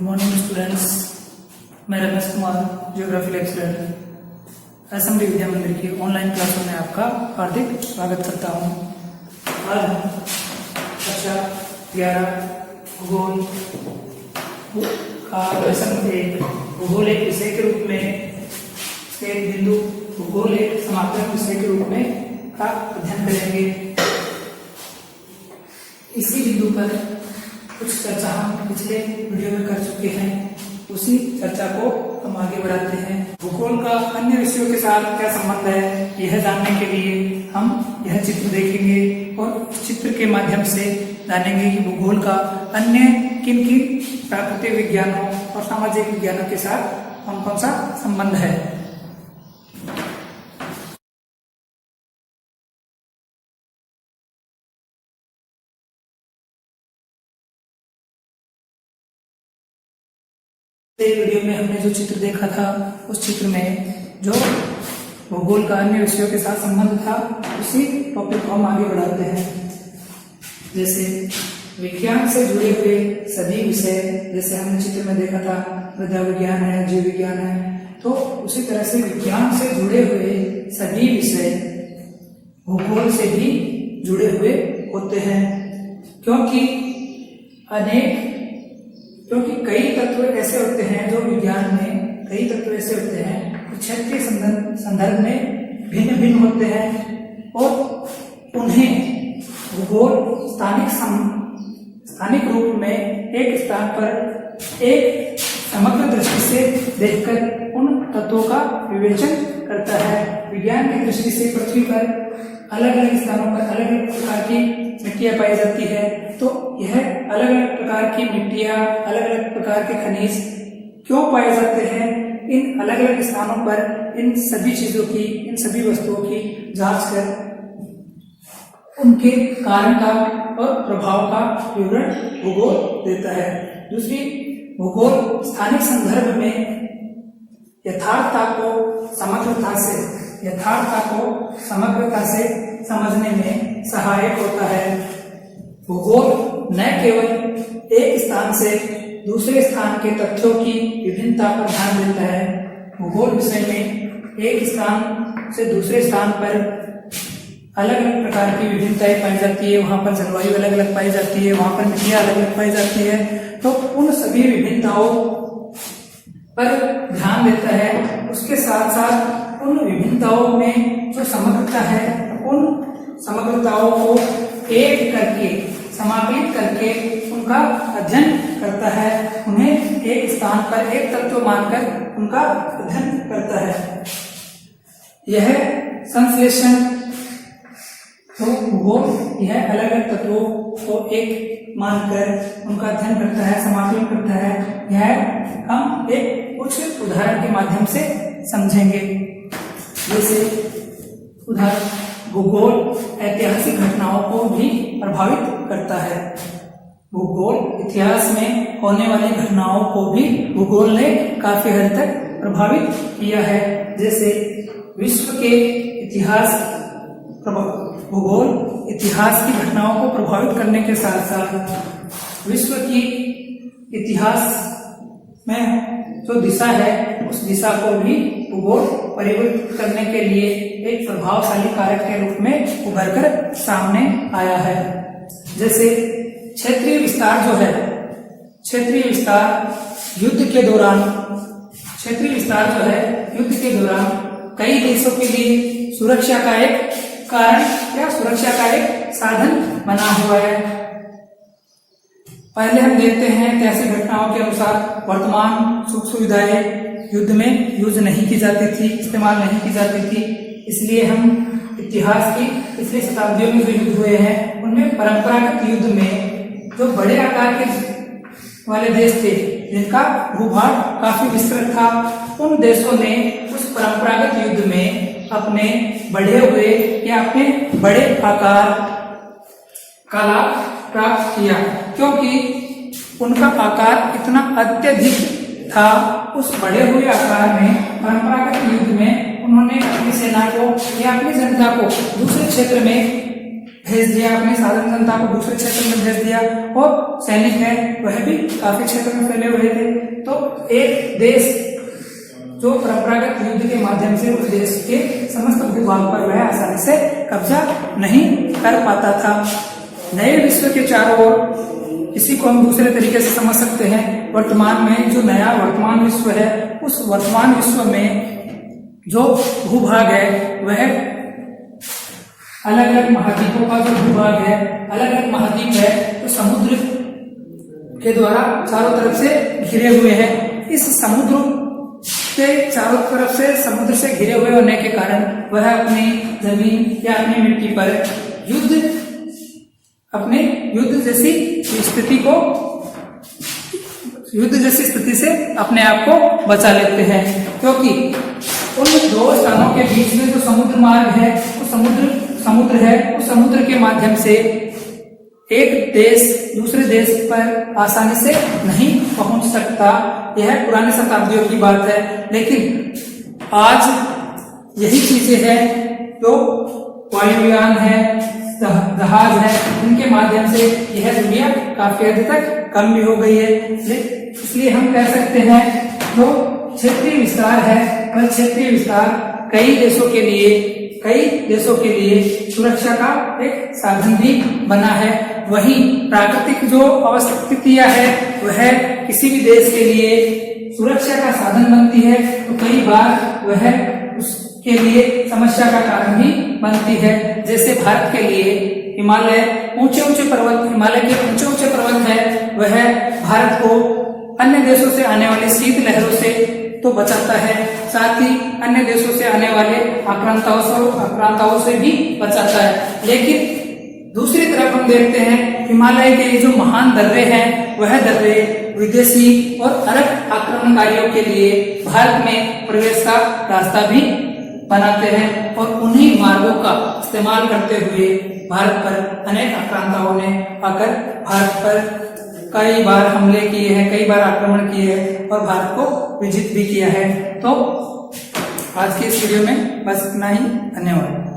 Good morning students. मैं Ramesh Kumar, geography lecturer, assembly Vidya Mandir की online क्लासों में आपका हार्दिक स्वागत करता हूँ। आज हम कक्षा 11 भूगोल का लेसन एक भूगोल एक विषय के रूप में एक बिंदु भूगोल एक समापन विषय के रूप में का अध्ययन करेंगे। इसी बिंदु पर कुछ चर्चा हम पिछले वीडियो में कर चुके हैं, उसी चर्चा को हम आगे बढ़ाते हैं। भूगोल का अन्य विषयों के साथ क्या संबंध है, यह जानने के लिए हम यह चित्र देखेंगे और इस चित्र के माध्यम से जानेंगे कि भूगोल का अन्य किन किन प्राकृतिक विज्ञानों और सामाजिक विज्ञानों के साथ कौन कौन सा संबंध है। वीडियो में हमने जो चित्र देखा था, उस चित्र में जो भूगोल का अन्य विषयों के साथ संबंध था, उसी टॉपिक को हम आगे बढ़ाते हैं। जैसे विज्ञान से जुड़े हुए सभी विषय, जैसे हमने चित्र में देखा था मृदा विज्ञान है, जीव विज्ञान है, तो उसी तरह से विज्ञान से जुड़े हुए सभी विषय भूगोल से भी जुड़े हुए होते हैं, क्योंकि कई तत्व ऐसे होते हैं जो विज्ञान में कई तत्व ऐसे होते हैं क्षेत्रीय संदर्भ में भिन्न भिन्न होते हैं और उन्हें भूगोल स्थानिक रूप में एक स्थान पर एक समग्र दृष्टि से देखकर उन तत्वों का विवेचन करता है। विज्ञान की दृष्टि से पृथ्वी पर अलग अलग स्थानों पर अलग अलग प्रकार की मिट्टियां पाई जाती है, तो यह अलग अलग प्रकार की मिट्टियां, अलग अलग प्रकार के खनिज क्यों पाए जाते हैं, इन अलग अलग स्थानों पर इन सभी चीजों की, इन सभी वस्तुओं की जांच कर उनके कारण का और प्रभाव का विवरण भूगोल देता है। दूसरी, भूगोल स्थानिक संदर्भ में यथार्थता को समग्रता से समझने में सहायक होता है। भूगोल न केवल एक स्थान से दूसरे स्थान के तथ्यों की विभिन्नता पर ध्यान देता है। भूगोल विषय में एक स्थान से दूसरे स्थान पर अलग अलग प्रकार की विभिन्नताएं पाई जाती है, वहां पर जलवायु अलग अलग पाई जाती है, वहां पर मिट्टियां अलग अलग पाई जाती है, तो उन सभी विभिन्नताओं पर ध्यान देता है। उसके साथ साथ उन विभिन्नताओं में जो समग्रता है, उन समग्रताओं को एक करके समाकलित करके उनका अध्ययन करता है। उन्हें एक स्थान पर एक तत्व मानकर उनका अध्ययन करता है। यह संश्लेषण तो भूगोल यह अलग अलग तत्वों को एक मानकर उनका अध्ययन करता है, समाकलन करता है। यह हम एक कुछ उदाहरण के माध्यम से समझेंगे। जैसे उदाहरण, भूगोल ऐतिहासिक घटनाओं को भी प्रभावित करता है। भूगोल इतिहास में होने वाली घटनाओं को भी भूगोल ने काफी हद तक प्रभावित किया है। जैसे विश्व के इतिहास, भूगोल इतिहास की घटनाओं को प्रभावित करने के साथ साथ विश्व की इतिहास में जो दिशा है, उस दिशा को भी भूगोल परिवर्तित करने के लिए एक प्रभावशाली कारक के रूप में उभर कर सामने आया है। जैसे क्षेत्रीय विस्तार जो है, क्षेत्रीय विस्तार युद्ध के दौरान कई देशों के लिए सुरक्षा का एक कारण या सुरक्षा का एक साधन बना हुआ है। पहले हम देखते हैं ऐतिहासिक घटनाओं के अनुसार वर्तमान सुख सुविधाएं युद्ध में यूज नहीं की जाती थी, इस्तेमाल नहीं की जाती थी, इसलिए हम इतिहास की पिछली शताब्दियों में जो युद्ध हुए हैं, उनमें परंपरागत युद्ध में जो बड़े आकार के वाले देश थे, जिनका भूभाग काफी विस्तृत था, उन देशों ने उस परंपरागत युद्ध में अपने बढ़े हुए या अपने बड़े आकार का लाभ प्राप्त किया, क्योंकि उनका आकार इतना अत्यधिक था। उस बड़े हुए आकार में परंपरागत युद्ध में उन्होंने अपनी सेना को या अपनी जनता को दूसरे क्षेत्र में भेज दिया, अपनी साधारण जनता को दूसरे क्षेत्र में भेज दिया, और सैनिक है वह भी काफी क्षेत्र में फैले हुए थे। तो एक देश जो परंपरागत युद्ध के माध्यम से उस देश के समस्त भूभाग पर वह आसानी से कब्जा नहीं कर पाता था। नए विश्व के चारों ओर इसी को हम दूसरे तरीके से समझ सकते हैं। वर्तमान में जो नया वर्तमान विश्व है, उस वर्तमान विश्व में जो भूभाग है वह अलग अलग महाद्वीपों का जो भूभाग है, अलग अलग महाद्वीप है, तो समुद्र के द्वारा चारों तरफ से घिरे हुए हैं। इस समुद्र के चारों तरफ से समुद्र से घिरे हुए होने के कारण वह अपनी जमीन या अपनी मिट्टी पर युद्ध जैसी स्थिति से अपने आप को बचा लेते हैं, क्योंकि उन दो स्थानों के बीच में जो समुद्र मार्ग है, वो समुद्र के माध्यम से एक देश दूसरे देश पर आसानी से नहीं पहुंच सकता। यह पुरानी शताब्दियों की बात है, लेकिन आज यही चीजें हैं जो वायुयान है, जहाज है, इनके माध्यम से यह दुनिया काफी हद तक कम भी हो गई है। इसलिए हम कह सकते हैं जो क्षेत्रीय विस्तार है, वह क्षेत्रीय विस्तार कई देशों के लिए सुरक्षा का एक साधन भी बना है। वहीं प्राकृतिक जो अवस्थितियां है वह किसी भी देश के लिए सुरक्षा का साधन बनती है, तो कई बार वह उसके लिए समस्या का कारण भी बनती है। जैसे भारत के लिए हिमालय के ऊंचे ऊंचे पर्वत है, वह भारत को अन्य देशों से आने वाली शीत लहरों से तो बचाता है, साथ ही अन्य देशों से आने वाले आक्रांताओं से भी बचाता है। लेकिन दूसरी तरफ हम देखते हैं हिमालय के जो महान दर्रे हैं, वह दर्रे विदेशी और अरब आक्रमणकारियों के लिए भारत में प्रवेश का रास्ता भी बनाते हैं, और उन्हीं मार्गों का इस्तेमाल करते हुए भारत पर अनेक आक्रांताओं ने आकर भारत पर कई बार हमले किए हैं, कई बार आक्रमण किए हैं और भारत को विजित भी किया है। तो आज के इस वीडियो में बस इतना ही। धन्यवाद।